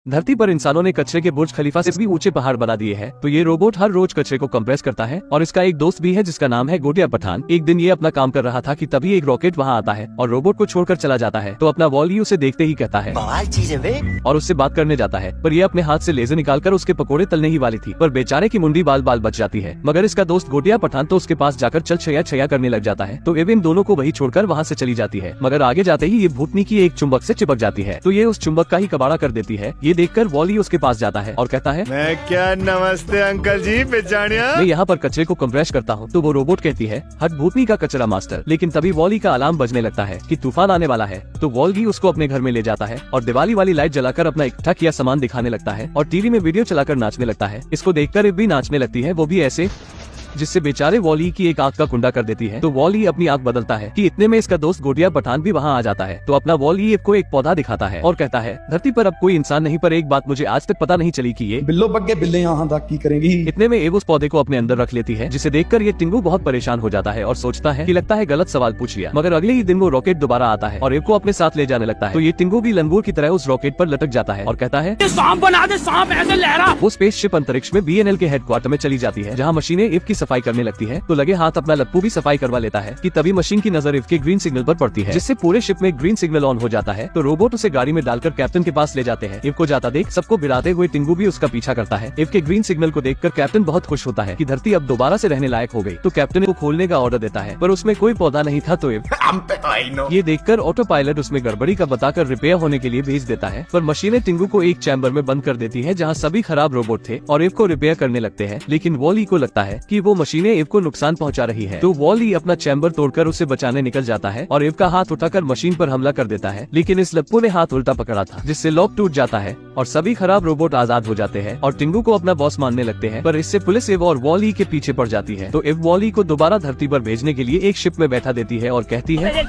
धरती पर इंसानों ने कचरे के बुर्ज खलीफा से भी ऊंचे पहाड़ बना दिए हैं। तो ये रोबोट हर रोज कचरे को कंप्रेस करता है और इसका एक दोस्त भी है जिसका नाम है गोटिया पठान। एक दिन ये अपना काम कर रहा था कि तभी एक रॉकेट वहाँ आता है और रोबोट को छोड़कर चला जाता है। तो अपना वॉली उसे देखते ही कहता है और उससे बात करने जाता है, पर ये अपने हाथ से लेजर निकालकर उसके पकोड़े तलने ही वाली थी, पर बेचारे की मुंडी बाल बाल बच जाती है। मगर इसका दोस्त गोटिया पठान तो उसके पास जाकर चल छया छया करने लग जाता है। तो इन दोनों को वही छोड़कर वहाँ से चली जाती है। मगर आगे जाते ही ये भूतनी की एक चुंबक से चिपक जाती है, तो ये उस चुंबक का ही कबाड़ा कर देती है। ये देखकर वॉली उसके पास जाता है और कहता है, मैं क्या नमस्ते अंकल जी पहचानिया, मैं यहाँ पर कचरे को कंप्रेस करता हूँ। तो वो रोबोट कहती है, हट भूतनी का कचरा मास्टर। लेकिन तभी वॉली का अलार्म बजने लगता है कि तूफान आने वाला है। तो वॉली उसको अपने घर में ले जाता है और दिवाली वाली लाइट जलाकर अपना इकट्ठा किया सामान दिखाने लगता है और टीवी में वीडियो चलाकर नाचने लगता है। इसको देखकर इव भी नाचने लगती है, वो भी ऐसे जिससे बेचारे वॉली की एक आंख का कुंडा कर देती है। तो वॉली अपनी आंख बदलता है कि इतने में इसका दोस्त गोटिया पठान भी वहाँ आ जाता है। तो अपना वॉली इव को एक पौधा दिखाता है और कहता है, धरती पर अब कोई इंसान नहीं, पर एक बात मुझे आज तक पता नहीं चली कि ये बिल्लो बग्गे बिल्ले यहाँ तक की करेंगी। इतने में एव उस पौधे को अपने अंदर रख लेती है, जिसे देखकर ये टिंगू बहुत परेशान हो जाता है और सोचता है कि लगता है गलत सवाल पूछ लिया। मगर अगले ही दिन वो रॉकेट दोबारा आता है और एव को अपने साथ ले जाने लगता है। तो ये टिंगू भी लंगूर की तरह उस रॉकेट पर लटक जाता है और कहता है, सांप बना दे, सांप ऐसे लहरा। वो स्पेसशिप अंतरिक्ष में BNL के हेडक्वार्टर में चली जाती है, जहाँ मशीनें इव की सफाई करने लगती है। तो लगे हाथ अपना लप्पू भी सफाई करवा लेता है कि तभी मशीन की नजर इव के ग्रीन सिग्नल पर पड़ती है, जिससे पूरे शिप में ग्रीन सिग्नल ऑन हो जाता है। तो रोबोट उसे गाड़ी में डालकर कैप्टन के पास ले जाते हैं। इव को जाता देख सबको भिड़ाते हुए टिंगू भी उसका पीछा करता है। इव के ग्रीन सिग्नल को देखकर कैप्टन बहुत खुश होता है कि धरती अब दोबारा से रहने लायक हो गई। तो कैप्टन को खोलने का ऑर्डर देता है, पर उसमें कोई पौधा नहीं था। तो इव ये देखकर ऑटो पायलट उसमें गड़बड़ी का बताकर रिपेयर होने के लिए भेज देता है, पर मशीनें टिंगू को एक चैम्बर में बंद कर देती है जहाँ सभी खराब रोबोट थे और इव को रिपेयर करने लगते हैं। लेकिन वॉली को लगता है कि वो मशीनें इव को नुकसान पहुँचा रही है। तो वॉली अपना चैम्बर तोड़कर उसे बचाने निकल जाता है और इव का हाथ उठाकर मशीन पर हमला कर देता है। लेकिन इस लप्पू ने हाथ उल्टा पकड़ा था, जिससे लॉक टूट जाता है और सभी खराब रोबोट आजाद हो जाते हैं और टिंगू को अपना बॉस मानने लगते हैं। पर इससे पुलिस इव और वॉली के पीछे पड़ जाती है। तो इव वॉली को दोबारा धरती पर भेजने के लिए एक शिप में बैठा देती है और कहती है,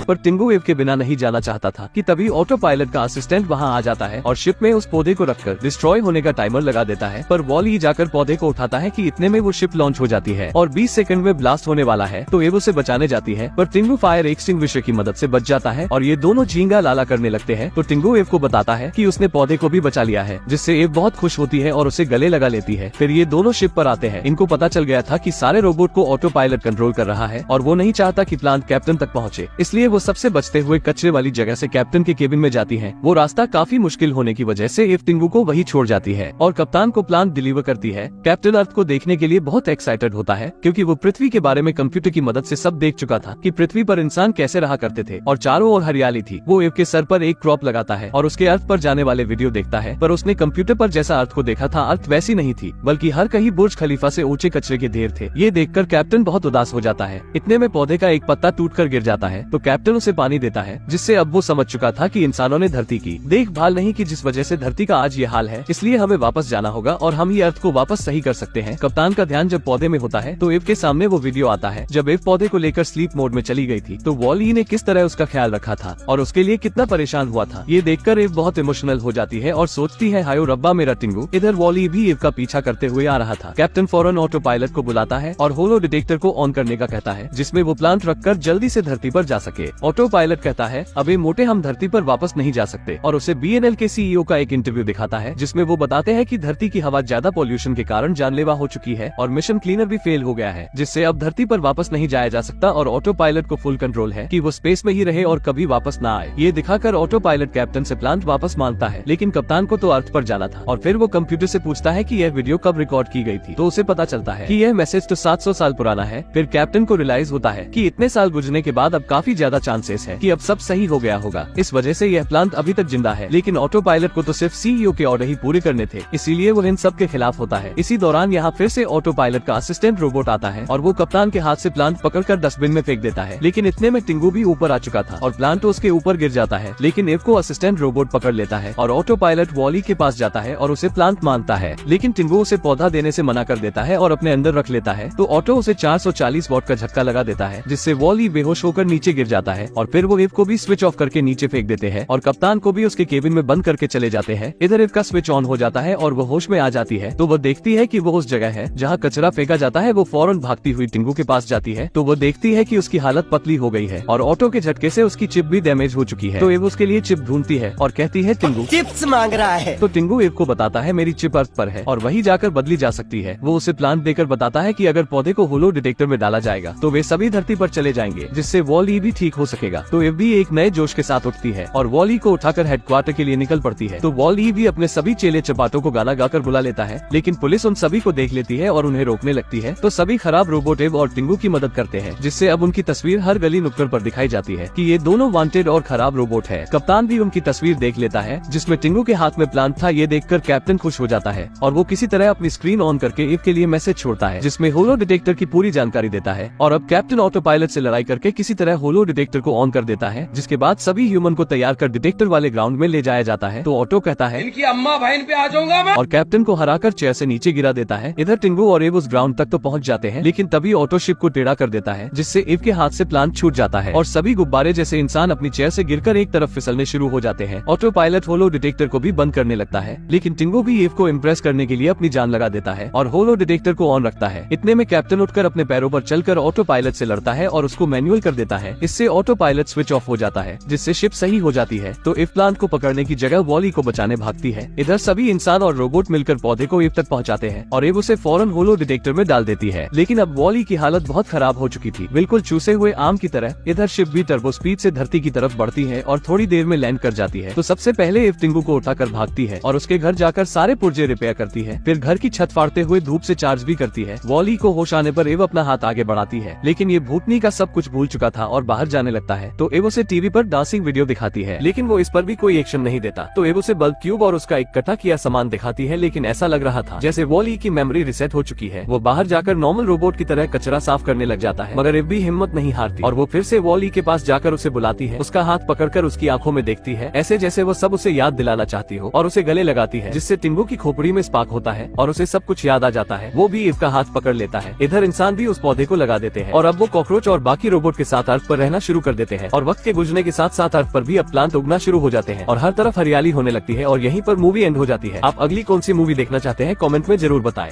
पर टिंगू इव के बिना नहीं जाना चाहता था कि तभी ऑटो पायलट का असिस्टेंट वहाँ आ जाता है और शिप में उस पौधे को रखकर डिस्ट्रॉय होने का टाइमर लगा देता है। पर वॉली जाकर पौधे को उठाता है कि इतने में वो शिप लॉन्च हो जाती है और 20 सेकंड में ब्लास्ट होने वाला है। तो एव उसे बचाने जाती है, पर टिंगू फायर एक्सटिंग्विशर की मदद से बच जाता है और ये दोनों झींगा लाला करने लगते हैं। तो टिंगू एव को बताता है कि उसने पौधे को भी बचा लिया है, जिससे एव बहुत खुश होती है और उसे गले लगा लेती है। फिर ये दोनों शिप पर आते हैं। इनको पता चल गया था कि सारे रोबोट को ऑटो पायलट कंट्रोल कर रहा है और वो नहीं चाहता कि प्लांट कैप्टन तक पहुँचे, इसलिए वो सबसे बचते हुए कचरे वाली जगह से कैप्टन के केबिन में जाती है। वो रास्ता काफी मुश्किल होने की वजह से एव टिंगू को वही छोड़ जाती है और कप्तान को प्लांट डिलीवर करती है। कैप्टन अर्थ को देखने के लिए बहुत एक्साइटेड होता है, क्योंकि वो पृथ्वी के बारे में कंप्यूटर की मदद से सब देख चुका था कि पृथ्वी पर इंसान कैसे रहा करते थे और चारों ओर हरियाली थी। वो एव के सर पर एक क्रॉप लगाता है और उसके अर्थ पर जाने वाले वीडियो देखता है, पर उसने कंप्यूटर पर जैसा अर्थ को देखा था, अर्थ वैसी नहीं थी, बल्कि हर कहीं बुर्ज खलीफा से ऊंचे कचरे के ढेर थे। ये देखकर कैप्टन बहुत उदास हो जाता है। इतने में पौधे का एक पत्ता टूटकर गिर जाता है, तो कैप्टन उसे पानी देता है, जिससे अब वो समझ चुका था कि इंसानों ने धरती की देखभाल नहीं की, जिस वजह से धरती का आज ये हाल है। इसलिए हमें वापस जाना होगा और हम ये अर्थ को वापस सही कर सकते हैं। कप्तान का ध्यान जब पौधे में होता है तो एव के सामने वो वीडियो आता है जब एव पौधे को लेकर स्लीप मोड में चली गई थी। तो वॉली ने किस तरह उसका ख्याल रखा था और उसके लिए कितना परेशान हुआ था। ये देखकर एव बहुत इमोशनल हो जाती है और सोचती है, हायो रब्बा मेरा टिंगू। इधर वॉली भी एव का पीछा करते हुए आ रहा था। कैप्टन फौरन ऑटो पायलट को बुलाता है और होलो डिटेक्टर को ऑन करने का कहता है, जिसमें वो प्लांट रखकर जल्दी से धरती पर जा सके। ऑटो पायलट कहता है, अबे मोटे हम धरती पर वापस नहीं जा सकते, और उसे BNL के CEO का एक इंटरव्यू दिखाता है, जिसमें वो बताते हैं कि धरती की हवा ज्यादा पोल्यूशन के कारण जानलेवा हो चुकी है और मिशन क्लीनर भी फेल हो गया है, जिससे अब धरती पर वापस नहीं जाया जा सकता और ऑटो पायलट को फुल कंट्रोल है कि वो स्पेस में ही रहे और कभी वापस ना आए। ये दिखाकर ऑटो पायलट कैप्टन से प्लांट वापस मांगता है, लेकिन कप्तान को तो अर्थ पर जाना था। और फिर वो कंप्यूटर से पूछता है कि यह वीडियो कब रिकॉर्ड की गई थी। तो उसे पता चलता है कि यह मैसेज तो 700 साल पुराना है। फिर कैप्टन को रियलाइज होता है कि इतने साल गुजरने के बाद अब काफी ज्यादा चांसेस है कि अब सब सही हो गया होगा। इस वजह से यह प्लांट अभी तक जिंदा है, लेकिन ऑटो पायलट को तो सिर्फ CEO के ऑर्डर ही पूरे करने थे, इसीलिए वो इन सब के खिलाफ होता है। इसी दौरान यहाँ फिर से ऑटो पायलट का असिस्टेंट रोबोट आता है और वो कप्तान के हाथ से प्लांट पकड़कर डस्टबिन में फेंक देता है। लेकिन इतने में टिंगू भी ऊपर आ चुका था और प्लांट उसके ऊपर गिर जाता है, लेकिन एव को असिस्टेंट रोबोट पकड़ लेता है और ऑटो पायलट वॉली के पास जाता है और उसे प्लांट मांगता है, लेकिन टिंगू उसे पौधा देने से मना कर देता है और अपने अंदर रख लेता है। तो ऑटो उसे 440 वॉट का झटका लगा देता है, जिससे वॉली बेहोश होकर नीचे गिर जाता है और फिर वो एव को भी स्विच ऑफ करके नीचे फेंक देते हैं और कप्तान को भी उसके केबिन में बंद करके चले जाते हैं। इधर एव का स्विच ऑन हो जाता है और वो होश में आ जाती है। तो वो देखती है कि वो उस जगह है जहाँ कचरे कचरा फेंका जाता है वो फौरन भागती हुई टिंगू के पास जाती है तो वो देखती है कि उसकी हालत पतली हो गई है और ऑटो के झटके से उसकी चिप भी डैमेज हो चुकी है। तो एव उसके लिए चिप ढूंढती है और कहती है टिंगू चिप्स मांग रहा है। तो टिंगू एव को बताता है मेरी चिप अर्थ पर है और वही जाकर बदली जा सकती है। वो उसे प्लान देकर बताता है कि अगर पौधे को होलो डिटेक्टर में डाला जाएगा तो वे सभी धरती पर चले जाएंगे, जिससे वॉल-ई भी ठीक हो सकेगा। तो एव भी एक नए जोश के साथ उठती है और वॉल-ई को उठाकर हेडक्वार्टर के लिए निकल पड़ती है। तो वॉल-ई भी अपने सभी चेले चपाटों को गाना गाकर बुला लेता है, लेकिन पुलिस उन सभी को देख लेती है और उन्हें रोकने लगती है। तो सभी खराब रोबोट एव और टिंगू की मदद करते हैं, जिससे अब उनकी तस्वीर हर गली नुक्कड़ पर दिखाई जाती है कि ये दोनों वांटेड और खराब रोबोट है। कप्तान भी उनकी तस्वीर देख लेता है जिसमें टिंगू के हाथ में प्लान था। ये देखकर कैप्टन खुश हो जाता है और वो किसी तरह अपनी स्क्रीन ऑन करके एव के लिए मैसेज छोड़ता है जिसमें होलो डिटेक्टर की पूरी जानकारी देता है। और अब कैप्टन ऑटो पायलट से लड़ाई करके किसी तरह होलो डिटेक्टर को ऑन कर देता है, जिसके बाद सभी ह्यूमन को तैयार कर डिटेक्टर वाले ग्राउंड में ले जाया जाता है। तो ऑटो कहता है इनकी अम्मा बहन पे आ जाऊंगा मैं। और कैप्टन को हराकर चेयर से नीचे गिरा देता है। इधर टिंगू और एव उस ग्राउंड तक तो पहुंच जाते हैं, लेकिन तभी ऑटो शिप को टेढ़ा कर देता है, जिससे एव के हाथ से प्लान छूट जाता है और सभी गुब्बारे जैसे इंसान अपनी चेयर से गिरकर एक तरफ फिसलने शुरू हो जाते हैं। ऑटो पायलट होलो डिटेक्टर को भी बंद करने लगता है, लेकिन टिंगू भी एव को इम्प्रेस करने के लिए अपनी जान लगा देता है और होलो डिटेक्टर को ऑन रखता है। इतने में कैप्टन उठकर अपने पैरों पर चलकर ऑटो पायलट से लड़ता है और उसको मैनुअल कर देता है। इससे ऑटो पायलट स्विच ऑफ हो जाता है, जिससे शिप सही हो जाती है। तो एव प्लांट को पकड़ने की जगह वॉल-ई को बचाने भागती है। इधर सभी इंसान और रोबोट मिलकर पौधे को एव तक पहुंचाते हैं और एव उसे फौरन होलो डिटेक्टर में डाल देती है। लेकिन अब वॉल-ई की हालत बहुत खराब हो चुकी थी, बिल्कुल चूसे हुए आम की तरह। इधर शिप भी टर्बो स्पीड से धरती की तरफ बढ़ती है और थोड़ी देर में लैंड कर जाती है। तो सबसे पहले एव टिंगू को उठाकर भागती है और उसके घर जाकर सारे पुर्जे रिपेयर करती है। फिर घर की छत फाड़ते हुए धूप से चार्ज भी करती है। वॉल-ई को होश आने पर एव अपना हाथ आगे बढ़ाती है, लेकिन ये भूतनी का सब कुछ भूल चुका था और बाहर जाने लगता है। तो एव उसे टीवी पर डांसिंग वीडियो दिखाती है, लेकिन वो इस पर भी कोई एक्शन नहीं देता। तो एव उसे बल्ब क्यूब और उसका इकट्ठा किया सामान दिखाती है, लेकिन ऐसा लग रहा था जैसे वॉल-ई की मेमोरी रिसेट हो चुकी है। वो बाहर जाकर नॉर्मल रोबोट की तरह कचरा साफ करने लग जाता है, मगर एव भी हिम्मत नहीं हारती और वो फिर से वॉल-ई के पास जाकर उसे बुलाती है। उसका हाथ पकड़कर उसकी आंखों में देखती है, ऐसे जैसे वो सब उसे याद दिलाना चाहती हो, और उसे गले लगाती है, जिससे टिंगू की खोपड़ी में स्पार्क होता है और उसे सब कुछ याद आ जाता है। वो भी एव का हाथ पकड़ लेता है। इधर इंसान भी उस पौधे को लगा देते हैं और अब वो कॉकरोच और बाकी रोबोट के साथ अर्थ पर रहना शुरू कर देते हैं। और वक्त के गुजरने के साथ साथ अर्थ पर भी अब प्लांट उगना शुरू हो जाते हैं और हर तरफ हरियाली होने लगती है और यहीं पर मूवी एंड हो जाती है। आप अगली कौन सी मूवी देखना चाहते हैं कमेंट में जरूर बताएं।